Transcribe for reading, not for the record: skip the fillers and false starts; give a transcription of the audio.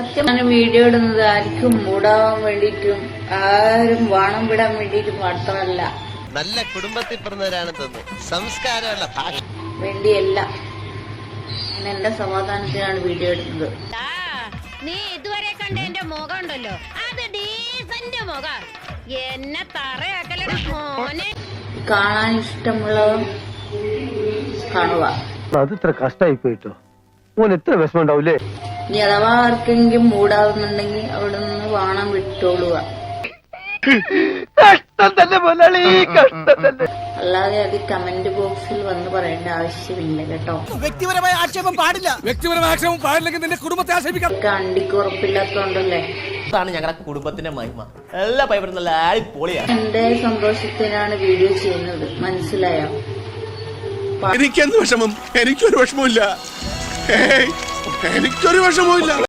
സത്യം വീഡിയോ ഇടുന്നത് ആർക്കും മൂടാവാൻ വേണ്ടിയിട്ടും ആരും വാണം വിടാൻ വേണ്ടിയിട്ടും മാത്രമല്ല, നല്ല കുടുംബത്തിൽ പിറന്നവരാണ് തോന്നുന്നു, സംസ്കാരമുള്ള ഭാഷ വേണ്ടിയല്ല. എന്റെ സമാധാനത്തിനാണ് വീഡിയോ ഇടുന്നത്. നീ ഇതുവരെ കണ്ട എന്റെ മുഖം ഉണ്ടല്ലോ, അത് ഡീസന്റ് മുഖം. എന്നെ തറയാക്കലട മോനെ. കാണാൻ ഇഷ്ടമുള്ളവർ കാണുക. അത് ഇത്ര കഷ്ടായി പോയിട്ടോ, മോൻ എത്ര വിഷമം ഉണ്ടാവൂലേ. ഇനി അഥവാ ആർക്കെങ്കിലും മൂടാവുന്നുണ്ടെങ്കിൽ അവിടെ നിന്ന് വാണം വിട്ടോളുക. അല്ലാതെ അത് കമന്റ് ബോക്സിൽ വന്ന് പറയേണ്ട ആവശ്യമില്ല കേട്ടോ. വ്യക്തിപരമായ ആക്ഷേപം പാടില്ല. വ്യക്തിപരമായ ആക്ഷേപം പാടില്ലെങ്കിൽ നിന്റെ കുടുംബത്തെ ആക്ഷേപിക്കാം. അണ്ടിക്ക് ഉറപ്പില്ലാത്തോണ്ടല്ലേ. അതാണ് ഞങ്ങളുടെ കുടുംബത്തിന്റെ മഹിമ. എല്ലാ പൈപ്പറും നല്ല പൊളിയാണ്. എന്റെ സന്തോഷത്തിനാണ് വീഡിയോ ചെയ്യുന്നത്, മനസ്സിലായോ? എനിക്കെന്ത് വിഷമം? എനിക്കൊരു വിഷമവും ഇല്ല. എനിക്കൊരു വിഷമവും ഇല്ല.